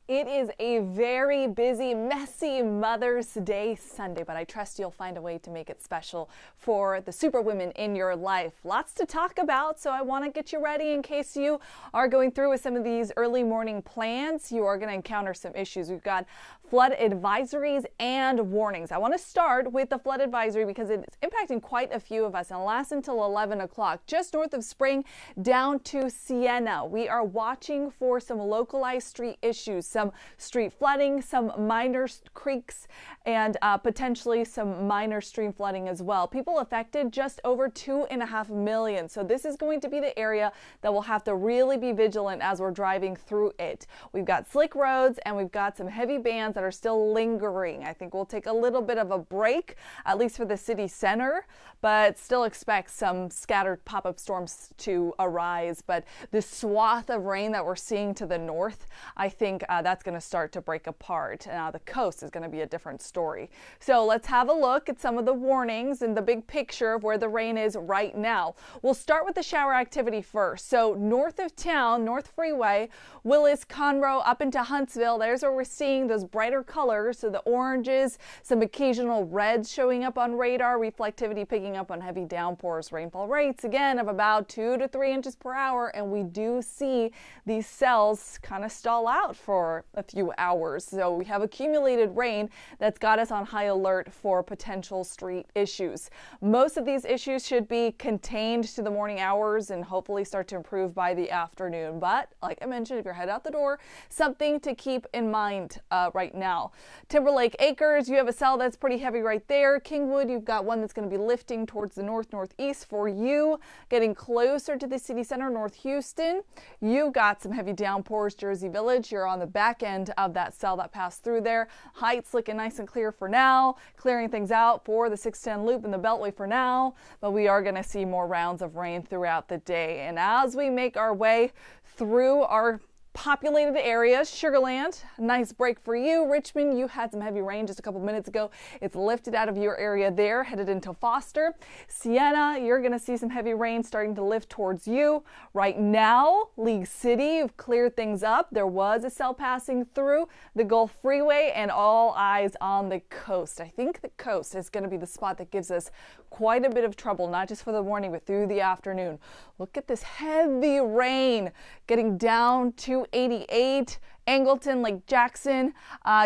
It is a very busy, messy Mother's Day Sunday, but I trust you'll find a way to make it special for the superwomen in your life. Lots to talk about, so I want to get you ready in case you are going through with some of these early morning plans. You are going to encounter some issues. We've got flood advisories and warnings. I want to start with the flood advisory because it's impacting quite a few of us and lasts until 11 o'clock. Just north of Spring down to Siena, we are watching for some localized street issues, some street flooding, some minor creeks, and potentially some minor stream flooding as well. People affected, just over 2.5 million. So this is going to be the area that we'll have to really be vigilant as we're driving through it. We've got slick roads and we've got some heavy bands that are still lingering. I think we'll take a little bit of a break, at least for the city center, but still expect some scattered pop-up storms to arise. But this swath of rain that we're seeing to the north, I think that's going to start to break apart. Now the coast is going to be a different story. So let's have a look at some of the warnings and the big picture of where the rain is right now. We'll start with the shower activity first. So north of town, North Freeway, Willis, Conroe, up into Huntsville, there's where we're seeing those brighter colors. So the oranges, some occasional reds showing up on radar, reflectivity picking up on heavy downpours, rainfall rates again of about 2 to 3 inches per hour. And we do see these cells kind of stall out for a few hours. So we have accumulated rain that's got us on high alert for potential street issues. Most of these issues should be contained to the morning hours and hopefully start to improve by the afternoon. But like I mentioned, if you're headed out the door, something to keep in mind right now. Timberlake Acres, you have a cell that's pretty heavy right there. Kingwood, you've got one that's going to be lifting towards the northeast for you. Getting closer to the city center, North Houston, you've got some heavy downpours. Jersey Village, you're on the back end of that cell that passed through there. Heights looking nice and clear for now, clearing things out for the 610 loop and the Beltway for now, but we are going to see more rounds of rain throughout the day. And as we make our way through our populated areas, Sugarland, nice break for you. Richmond, you had some heavy rain just a couple minutes ago. It's lifted out of your area there, headed into Foster. Siena, you're going to see some heavy rain starting to lift towards you. Right now, League City, you've cleared things up. There was a cell passing through the Gulf Freeway, and all eyes on the coast. I think the coast is going to be the spot that gives us quite a bit of trouble, not just for the morning, but through the afternoon. Look at this heavy rain getting down to 88. Angleton, Lake Jackson,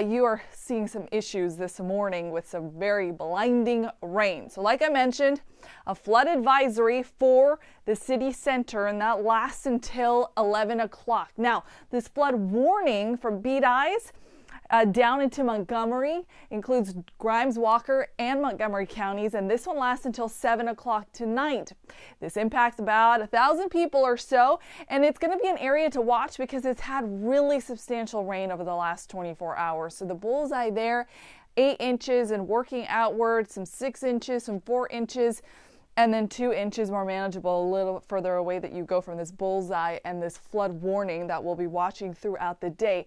you are seeing some issues this morning with some very blinding rain. So like I mentioned, a flood advisory for the city center, and that lasts until 11 o'clock. Now, this flood warning from Beat Eyes down into Montgomery includes Grimes, Walker, and Montgomery counties, and this one lasts until 7 o'clock tonight. This impacts about 1,000 people or so, and it's going to be an area to watch because it's had really substantial rain over the last 24 hours. So the bullseye there, 8 inches and working outward, some 6 inches, some 4 inches, and then 2 inches more manageable a little further away that you go from this bullseye and this flood warning that we'll be watching throughout the day.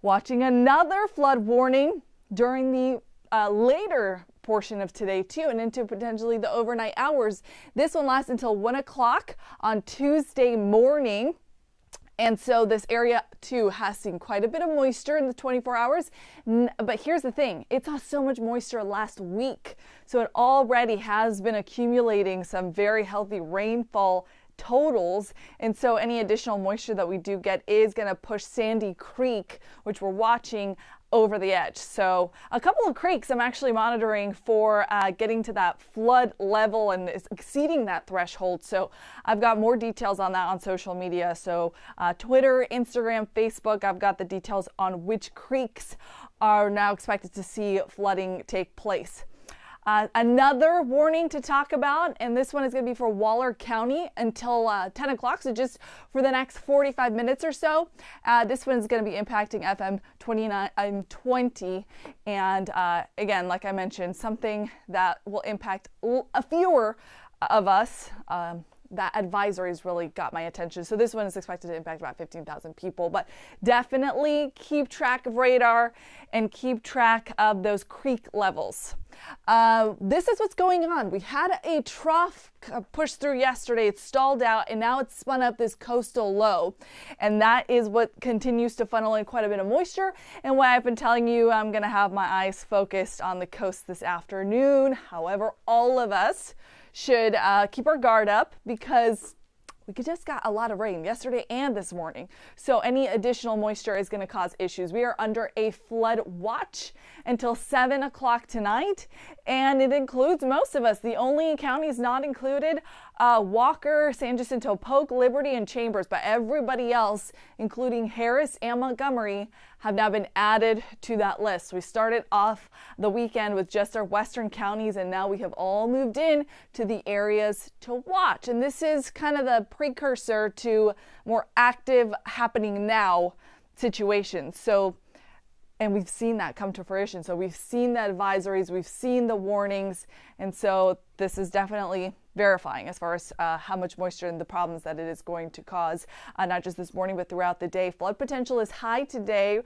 Watching another flood warning during the later portion of today too, and into potentially the overnight hours. This one lasts until 1 o'clock on Tuesday morning. And so this area too has seen quite a bit of moisture in the 24 hours. But here's the thing, it saw so much moisture last week. So it already has been accumulating some very healthy rainfall totals, and so any additional moisture that we do get is going to push Sandy Creek, which we're watching, over the edge. So a couple of creeks I'm actually monitoring for getting to that flood level and exceeding that threshold. So I've got more details on that on social media. So Twitter, Instagram, Facebook, I've got the details on which creeks are now expected to see flooding take place. Another warning to talk about, and this one is going to be for Waller County until 10 o'clock, so just for the next 45 minutes or so. This one is going to be impacting FM 20, and again, like I mentioned, something that will impact a fewer of us. That advisory has really got my attention. So this one is expected to impact about 15,000 people, but definitely keep track of radar and keep track of those creek levels. this is what's going on. We had a trough push through yesterday. It stalled out, and now it's spun up this coastal low. And that is what continues to funnel in quite a bit of moisture, and why I've been telling you I'm going to have my eyes focused on the coast this afternoon. However, all of us should keep our guard up, because we just got a lot of rain yesterday and this morning. So any additional moisture is going to cause issues. We are under a flood watch until 7 o'clock tonight, and it includes most of us. The only counties not included, Walker, San Jacinto, Polk, Liberty, and Chambers, but everybody else, including Harris and Montgomery, have now been added to that list. We started off the weekend with just our western counties, and now we have all moved in to the areas to watch. And this is kind of the precursor to more active happening now situations. So, and we've seen that come to fruition. So we've seen the advisories, we've seen the warnings, and so this is definitely verifying as far as how much moisture and the problems that it is going to cause, not just this morning, but throughout the day. Flood potential is high today,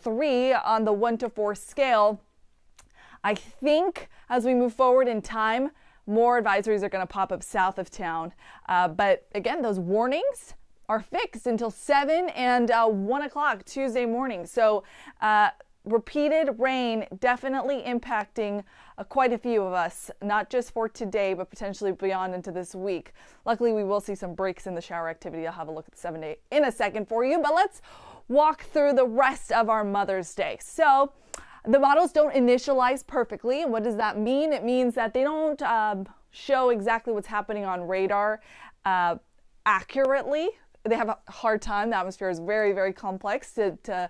3 on the 1 to 4 scale. I think as we move forward in time, more advisories are going to pop up south of town. But again, those warnings are fixed until 7 and 1 o'clock Tuesday morning. So repeated rain definitely impacting quite a few of us, not just for today, but potentially beyond into this week. Luckily, we will see some breaks in the shower activity. I'll have a look at the 7-day in a second for you, but let's walk through the rest of our Mother's Day. So the models don't initialize perfectly. And what does that mean? It means that they don't show exactly what's happening on radar accurately. They have a hard time. The atmosphere is very, very complex to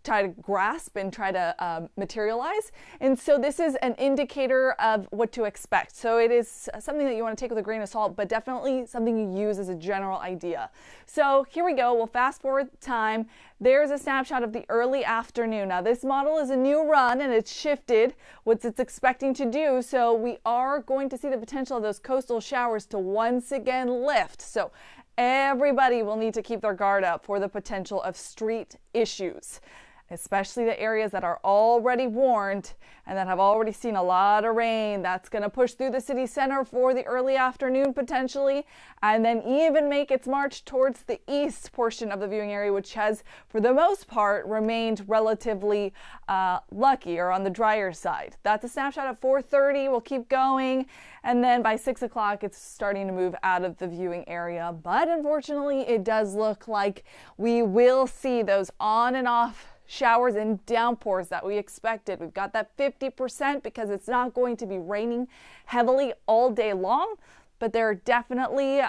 try to grasp and try to materialize. And so this is an indicator of what to expect. So it is something that you want to take with a grain of salt, but definitely something you use as a general idea. So here we go. We'll fast forward time. There's a snapshot of the early afternoon. Now this model is a new run, and it's shifted what it's expecting to do. So we are going to see the potential of those coastal showers to once again lift. So everybody will need to keep their guard up for the potential of street issues, especially the areas that are already warned and that have already seen a lot of rain. That's going to push through the city center for the early afternoon potentially, and then even make its march towards the east portion of the viewing area, which has, for the most part, remained relatively lucky or on the drier side. That's a snapshot at 4:30. We'll keep going, and then by 6 o'clock, it's starting to move out of the viewing area. But unfortunately, it does look like we will see those on and off showers and downpours that we expected. We've got that 50% because it's not going to be raining heavily all day long, but there are definitely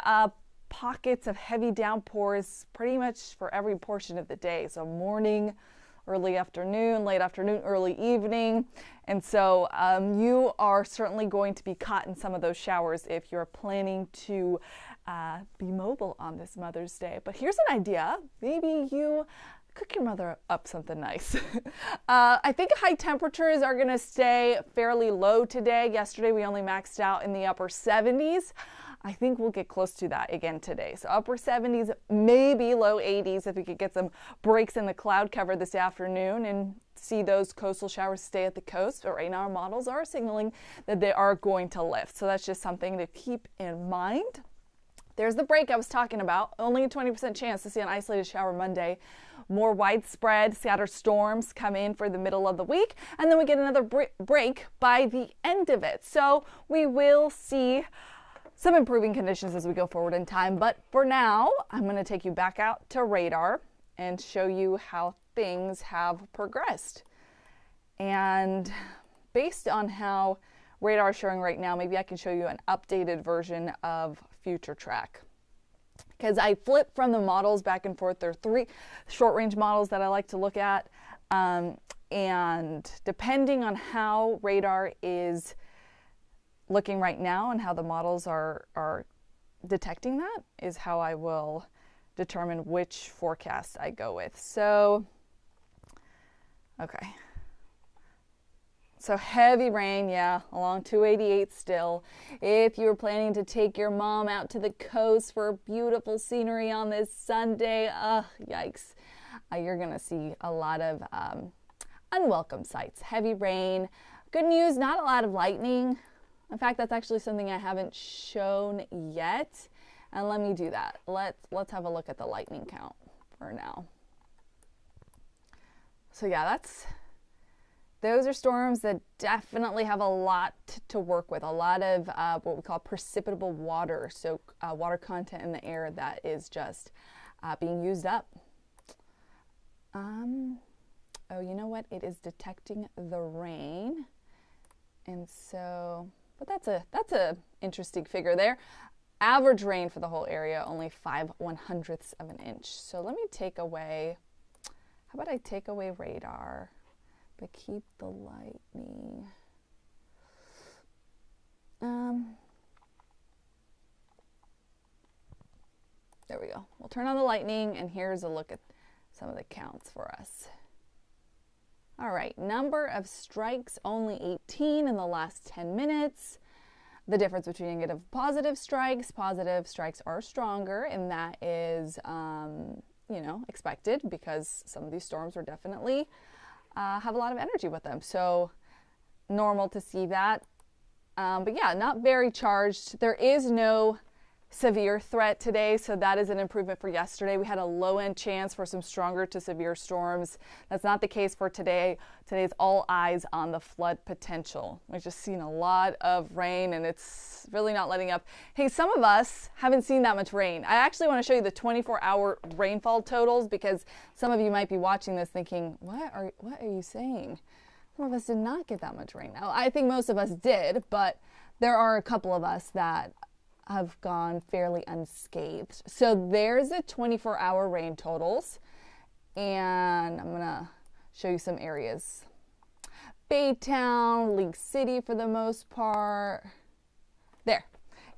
pockets of heavy downpours pretty much for every portion of the day. So morning, early afternoon, late afternoon, early evening. And so you are certainly going to be caught in some of those showers if you're planning to be mobile on this Mother's Day. But here's an idea. Maybe you cook your mother up something nice. I think high temperatures are going to stay fairly low today. Yesterday we only maxed out in the upper 70s. I think we'll get close to that again today. So upper 70s, maybe low 80s if we could get some breaks in the cloud cover this afternoon and see those coastal showers stay at the coast. But right now our models are signaling that they are going to lift. So that's just something to keep in mind. There's the break I was talking about. Only a 20% chance to see an isolated shower Monday. More widespread scattered storms come in for the middle of the week, and then we get another break by the end of it. So we will see some improving conditions as we go forward in time. But for now, I'm going to take you back out to radar and show you how things have progressed. And based on how radar is showing right now, maybe I can show you an updated version of Future Track. Because I flip from the models back and forth. There are 3 short-range models that I like to look at. And depending on how radar is looking right now and how the models are detecting that is how I will determine which forecast I go with. So, okay. So heavy rain, yeah, along 288 still. If you were planning to take your mom out to the coast for beautiful scenery on this Sunday, yikes. You're going to see a lot of unwelcome sights. Heavy rain, Good news, not a lot of lightning. In fact, that's actually something I haven't shown yet. And let me do that. Let's have a look at the lightning count for now. So yeah, those are storms that definitely have a lot to work with. A lot of what we call precipitable water. So water content in the air that is just being used up. Oh, you know what? It is detecting the rain. And so, but that's a interesting figure there. Average rain for the whole area, only 5/100ths of an inch. So let me take away, how about I take away radar, but keep the lightning. There we go. We'll turn on the lightning, and here's a look at some of the counts for us. All right, number of strikes, only 18 in the last 10 minutes. The difference between negative and positive strikes are stronger, and that is, you know, expected because some of these storms are definitely have a lot of energy with them. So normal to see that. But yeah, not very charged. There is no severe threat today, so that is an improvement for yesterday. We had a low-end chance for some stronger to severe storms. That's not the case for today. Today's all eyes on the flood potential. We've just seen a lot of rain, and it's really not letting up. Hey, some of us haven't seen that much rain. I actually want to show you the 24-hour rainfall totals, because some of you might be watching this thinking, what are you saying? Some of us did not get that much rain. Now, I think most of us did, but there are a couple of us that have gone fairly unscathed. So there's the 24-hour rain totals, and I'm gonna show you some areas. Baytown, League City for the most part. There,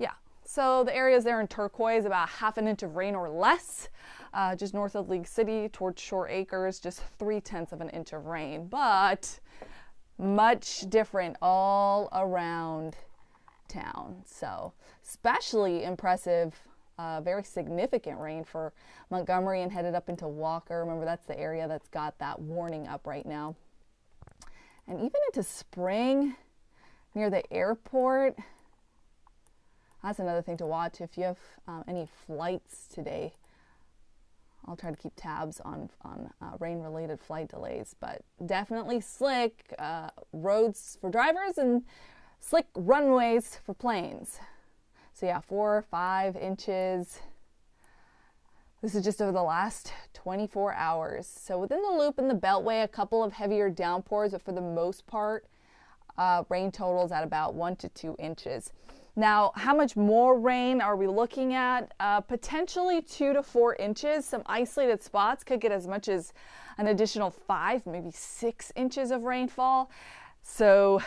yeah. So the areas there in turquoise, about ½ an inch of rain or less. Just north of League City towards Shore Acres, just 3/10 of an inch of rain, but much different all around town. So especially impressive, very significant rain for Montgomery and headed up into Walker. Remember, that's the area that's got that warning up right now. And even into Spring near the airport. That's another thing to watch if you have any flights today. I'll try to keep tabs on rain-related flight delays, but definitely slick roads for drivers and slick runways for planes. So yeah, 4 or 5 inches. This is just over the last 24 hours. So within the loop and the Beltway, a couple of heavier downpours, but for the most part, rain totals at about 1 to 2 inches. Now, how much more rain are we looking at? Potentially 2 to 4 inches. Some isolated spots could get as much as an additional 5, maybe 6 inches of rainfall. So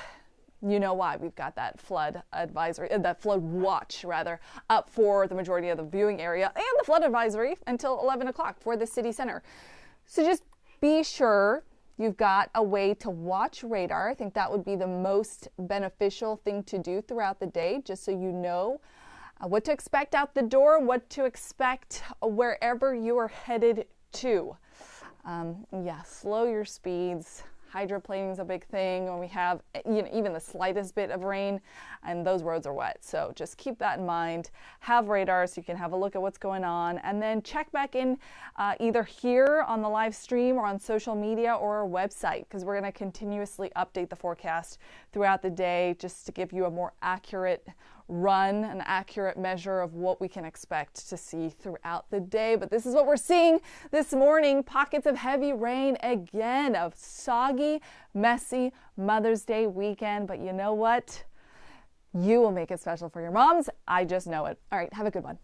you know why we've got that flood advisory, that flood watch rather, up for the majority of the viewing area, and the flood advisory until 11 o'clock for the city center. So just be sure you've got a way to watch radar. I think that would be the most beneficial thing to do throughout the day, just so you know what to expect out the door, what to expect wherever you are headed to. Yeah, slow your speeds. Hydroplaning is a big thing when we have, you know, even the slightest bit of rain, and those roads are wet. So just keep that in mind. Have radar so you can have a look at what's going on, and then check back in either here on the live stream or on social media or our website, because we're going to continuously update the forecast throughout the day just to give you a more accurate run, an accurate measure of what we can expect to see throughout the day. But this is what we're seeing this morning. Pockets of heavy rain again, of soggy, messy Mother's Day weekend. But you know what? You will make it special for your moms. I just know it. All right, have a good one.